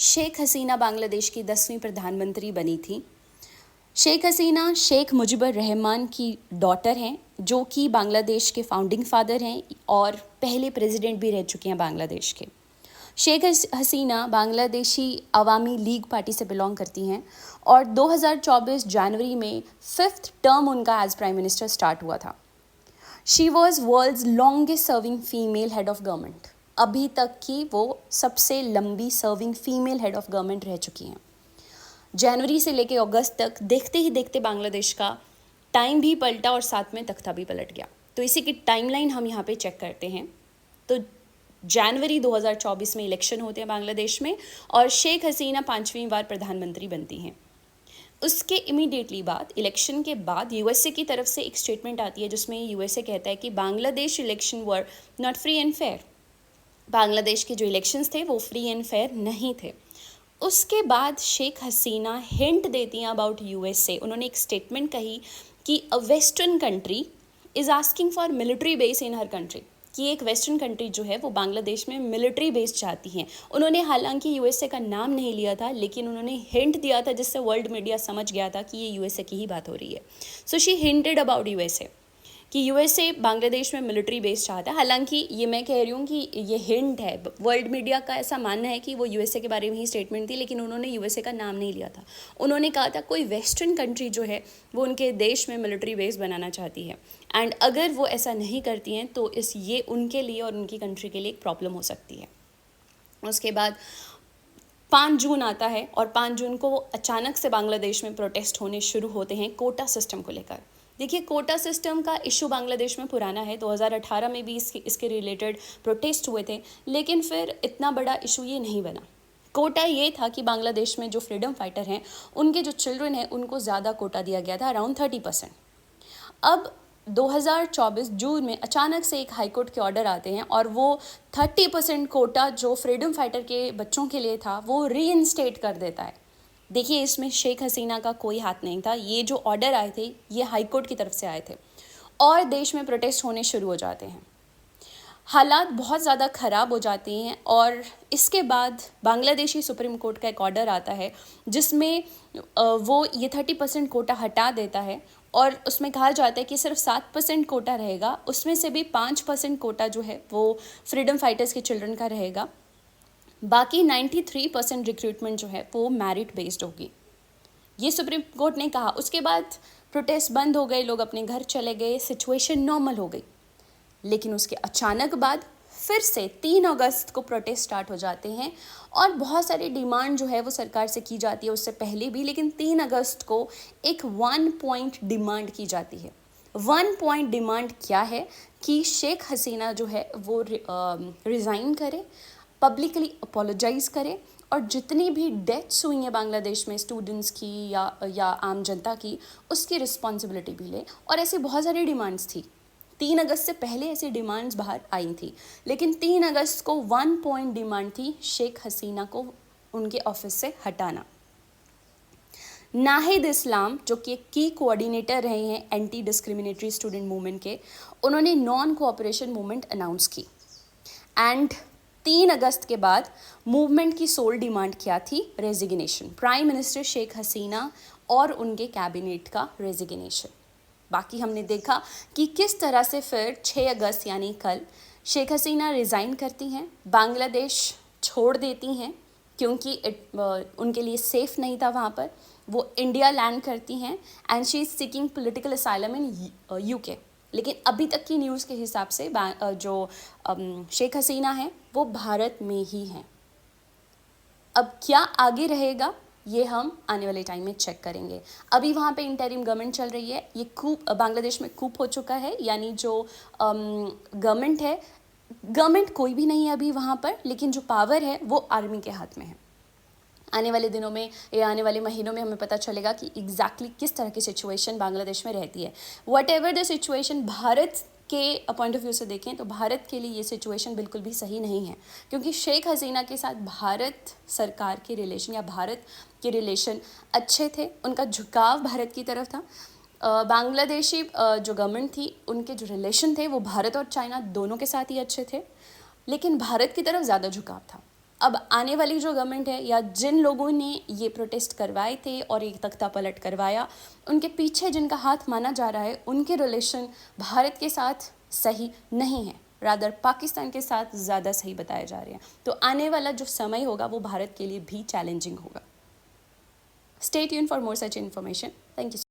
शेख हसीना बांग्लादेश की 10वीं प्रधानमंत्री बनी थी। शेख हसीना शेख मुजिबुर रहमान की डॉटर हैं, जो कि बांग्लादेश के फाउंडिंग फादर हैं और पहले प्रेसिडेंट भी रह चुके हैं बांग्लादेश के। शेख हसीना बांग्लादेशी अवामी लीग पार्टी से बिलोंग करती हैं और 2024 जनवरी में 5th टर्म उनका एज प्राइम मिनिस्टर स्टार्ट हुआ था। She was world's longest serving female head of government. अभी तक की वो सबसे लंबी serving female head of government रह चुकी हैं। जनवरी से लेकर अगस्त तक देखते ही देखते बांग्लादेश का टाइम भी पलटा और साथ में तख्ता भी पलट गया। तो इसी की टाइमलाइन हम यहाँ पे चेक करते हैं। तो जनवरी 2024 में इलेक्शन होते हैं बांग्लादेश में और शेख हसीना 5वीं बार प्रधानमंत्री बनती हैं। उसके इमीडिएटली बाद, इलेक्शन के बाद यूएसए की तरफ से एक स्टेटमेंट आती है जिसमें यूएसए कहता है कि Bangladesh election were not free and fair. Bangladesh के जो इलेक्शंस थे वो फ्री एंड फेयर नहीं थे। उसके बाद शेख हसीना हिंट देती हैं अबाउट यूएसए। उन्होंने एक स्टेटमेंट कही कि a western country is asking for military base in her country, कि एक वेस्टर्न कंट्री जो है वो बांग्लादेश में मिलिट्री बेस चाहती हैं। उन्होंने हालांकि यूएसए का नाम नहीं लिया था, लेकिन उन्होंने हिंट दिया था जिससे वर्ल्ड मीडिया समझ गया था कि ये यूएसए की ही बात हो रही है। So she hinted about USA कि यूएसए बांग्लादेश में मिलिट्री बेस चाहता है। हालांकि ये मैं कह रही हूँ कि ये हिंट है, वर्ल्ड मीडिया का ऐसा मानना है कि वो यूएसए के बारे में ही स्टेटमेंट थी, लेकिन उन्होंने यूएसए का नाम नहीं लिया था। उन्होंने कहा था कोई वेस्टर्न कंट्री जो है वो उनके देश में मिलिट्री बेस बनाना चाहती है, एंड अगर वो ऐसा नहीं करती हैं तो ये उनके लिए और उनकी कंट्री के लिए एक प्रॉब्लम हो सकती है। उसके बाद 5 जून आता है और 5 जून को अचानक से बांग्लादेश में प्रोटेस्ट होने शुरू होते हैं कोटा सिस्टम को लेकर। देखिए, कोटा सिस्टम का इशू बांग्लादेश में पुराना है। 2018 में भी इसके रिलेटेड प्रोटेस्ट हुए थे, लेकिन फिर इतना बड़ा इशू ये नहीं बना। कोटा ये था कि बांग्लादेश में जो फ्रीडम फाइटर हैं उनके जो चिल्ड्रन हैं उनको ज़्यादा कोटा दिया गया था, अराउंड 30%। अब 2024 जून में अचानक से एक हाईकोर्ट के ऑर्डर आते हैं और वो 30% कोटा जो फ्रीडम फाइटर के बच्चों के लिए था वो रीइंस्टेट कर देता है। देखिए, इसमें शेख हसीना का कोई हाथ नहीं था। ये जो ऑर्डर आए थे ये हाई कोर्ट की तरफ से आए थे और देश में प्रोटेस्ट होने शुरू हो जाते हैं। हालात बहुत ज़्यादा ख़राब हो जाती हैं और इसके बाद बांग्लादेशी सुप्रीम कोर्ट का एक ऑर्डर आता है जिसमें वो ये 30% कोटा हटा देता है और उसमें कहा जाता है कि सिर्फ 7% कोटा रहेगा। उसमें से भी 5% कोटा जो है वो फ्रीडम फाइटर्स के चिल्ड्रन का रहेगा। बाकी 93% रिक्रूटमेंट जो है वो मेरिट बेस्ड होगी, ये सुप्रीम कोर्ट ने कहा। उसके बाद प्रोटेस्ट बंद हो गए, लोग अपने घर चले गए, सिचुएशन नॉर्मल हो गई। लेकिन उसके अचानक बाद फिर से 3 अगस्त को प्रोटेस्ट स्टार्ट हो जाते हैं और बहुत सारी डिमांड जो है वो सरकार से की जाती है उससे पहले भी, लेकिन 3 अगस्त को एक 1 पॉइंट डिमांड की जाती है। 1 पॉइंट डिमांड क्या है कि शेख हसीना जो है वो रिज़ाइन करे, पब्लिकली अपोलोजाइज़ करे और जितनी भी डेथ्स हुई हैं बांग्लादेश में स्टूडेंट्स की या आम जनता की, उसकी रिस्पॉन्सिबिलिटी भी ले। और ऐसी बहुत सारी डिमांड्स थी। 3 अगस्त से पहले ऐसी डिमांड्स बाहर आई थी, लेकिन 3 अगस्त को 1 पॉइंट डिमांड थी शेख हसीना को उनके ऑफिस से हटाना। नाहिद इस्लाम, जो कि एक की कोऑर्डिनेटर रहे हैं एंटी डिस्क्रिमिनेटरी स्टूडेंट मूवमेंट के, उन्होंने नॉन कोऑपरेशन मूवमेंट अनाउंस की। एंड 3 अगस्त के बाद मूवमेंट की सोल डिमांड क्या थी? Resignation, prime minister Sheikh Hasina और उनके कैबिनेट का रेजिग्नेशन। बाकी हमने देखा कि किस तरह से फिर 6 अगस्त यानी कल शेख हसीना रिज़ाइन करती हैं, बांग्लादेश छोड़ देती हैं क्योंकि उनके लिए सेफ़ नहीं था वहाँ पर। वो इंडिया लैंड करती हैं and she is seeking political asylum in UK. लेकिन अभी तक की न्यूज़ के हिसाब से जो शेख हसीना है वो भारत में ही हैं। अब क्या आगे रहेगा ये हम आने वाले टाइम में चेक करेंगे। अभी वहाँ पे इंटरिम गवर्नमेंट चल रही है। ये कूप बांग्लादेश में कूप हो चुका है, यानी जो गवर्नमेंट है, गवर्नमेंट कोई भी नहीं है अभी वहाँ पर, लेकिन जो पावर है वो आर्मी के हाथ में है। आने वाले दिनों में या आने वाले महीनों में हमें पता चलेगा कि एग्जैक्टली किस तरह की सिचुएशन बांग्लादेश में रहती है। What ever the situation, Bharat के पॉइंट ऑफ व्यू से देखें तो भारत के लिए ये सिचुएशन बिल्कुल भी सही नहीं है, क्योंकि शेख हसीना के साथ भारत सरकार के रिलेशन या भारत के रिलेशन अच्छे थे। उनका झुकाव भारत की तरफ था। बांग्लादेशी जो गवर्नमेंट थी उनके जो रिलेशन थे वो भारत और चाइना दोनों के साथ ही अच्छे थे, लेकिन भारत की तरफ ज़्यादा झुकाव था। अब आने वाली जो गवर्नमेंट है या जिन लोगों ने ये प्रोटेस्ट करवाए थे और एक तख्ता पलट करवाया, उनके पीछे जिनका हाथ माना जा रहा है, उनके रिलेशन भारत के साथ सही नहीं है, रादर पाकिस्तान के साथ ज़्यादा सही बताए जा रहे हैं। तो आने वाला जो समय होगा वो भारत के लिए भी चैलेंजिंग होगा। Stay tuned for more such information. Thank you.